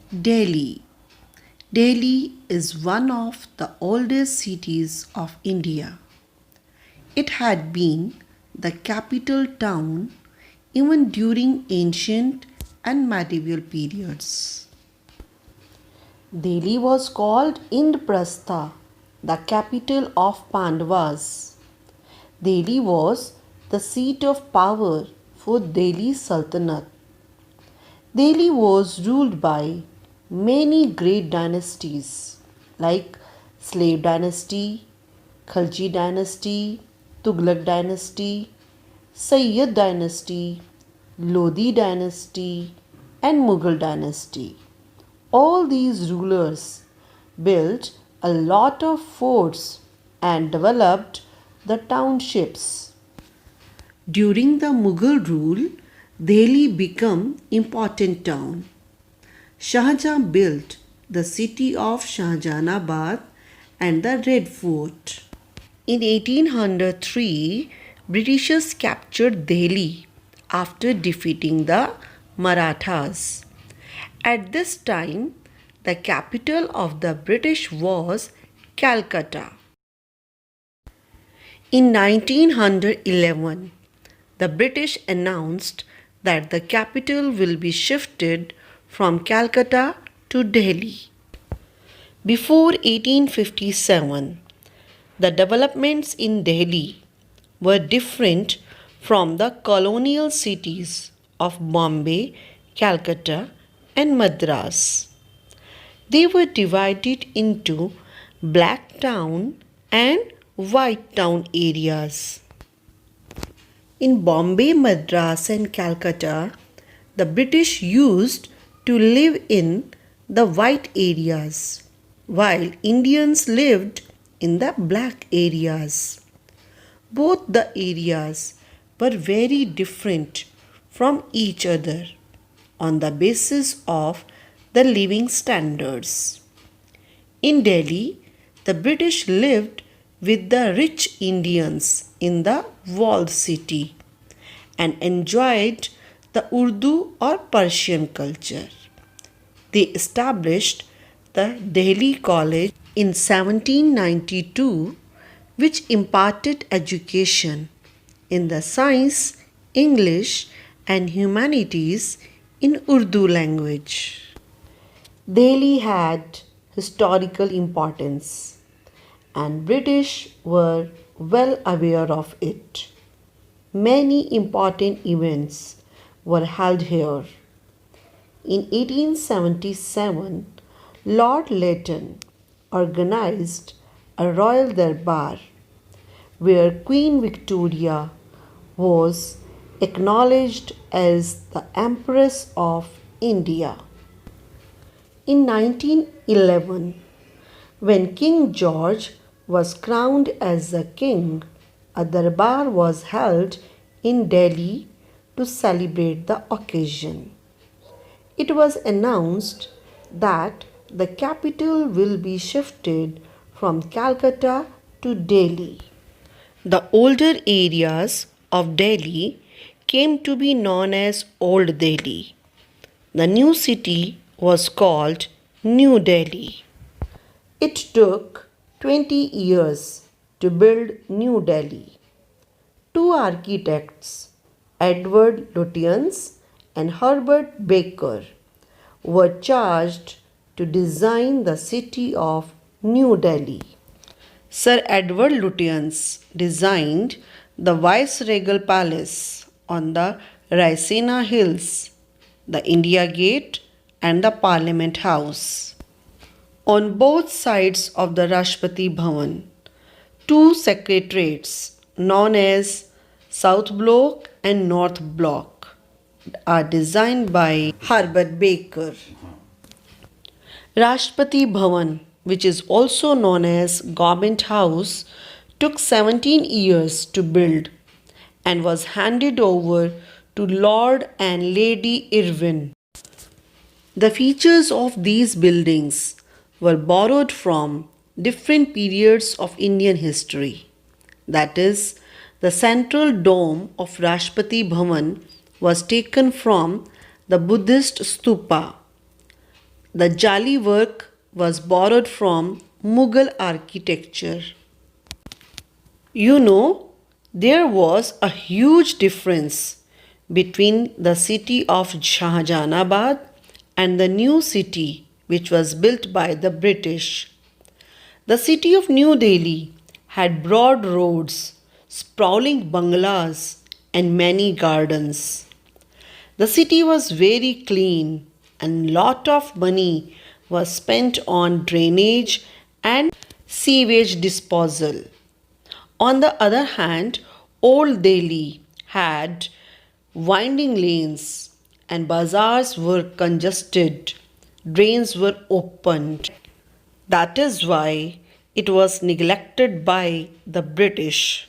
Delhi. Delhi is one of the oldest cities of India. It had been the capital town even during ancient and medieval periods. Delhi was called Indraprastha, the capital of Pandavas. Delhi was the seat of power for Delhi Sultanate. Delhi was ruled by many great dynasties like Slave dynasty, Khalji dynasty, Tughlaq dynasty, Sayyid dynasty, Lodi dynasty, and Mughal dynasty. All these rulers built a lot of forts and developed the townships. During the Mughal rule, Delhi became important town. Shah Jahan built the city of Shahjahanabad and the Red Fort. In 1803, Britishers captured Delhi after defeating the Marathas. At this time, the capital of the British was Calcutta. In 1911, the British announced that the capital will be shifted from Calcutta to Delhi. Before 1857, the developments in Delhi were different from the colonial cities of Bombay, Calcutta, and Madras. They were divided into Black Town and White Town areas. In Bombay, Madras, and Calcutta, the British used to live in the white areas, while Indians lived in the black areas. Both the areas were very different from each other on the basis of the living standards. In Delhi, the British lived with the rich Indians in the walled city and enjoyed the Urdu or Persian culture. They established the Delhi College in 1792, which imparted education in the science, English, and humanities in Urdu language. Delhi had historical importance, and British were well aware of it. Many important events were held here. In 1877, Lord Lytton organized a royal darbar where Queen Victoria was acknowledged as the Empress of India. In 1911, when King George was crowned as the king, a darbar was held in Delhi to celebrate the occasion. It was announced that the capital will be shifted from Calcutta to Delhi. The older areas of Delhi came to be known as Old Delhi. The new city was called New Delhi. It took 20 years to build New Delhi. Two architects, Edward Lutyens and Herbert Baker, were charged to design the city of New Delhi. Sir Edward Lutyens designed the Viceregal Palace on the Raisina Hills, the India Gate, and the Parliament House. On both sides of the Rashtrapati Bhavan, two secretariats known as South Block and North Block are designed by Herbert Baker. Rashtrapati Bhavan, which is also known as Government House, took 17 years to build and was handed over to Lord and Lady Irwin. The features of these buildings were borrowed from different periods of Indian history. That is, the central dome of Rashtrapati Bhavan was taken from the Buddhist stupa. The jali work was borrowed from Mughal architecture. You know, there was a huge difference between the city of Shahjahanabad and the new city which was built by the British. The city of New Delhi had broad roads, sprawling bungalows, and many gardens. The city was very clean and lot of money was spent on drainage and sewage disposal. On the other hand, Old Delhi had winding lanes and bazaars were congested, drains were opened. That is why it was neglected by the British.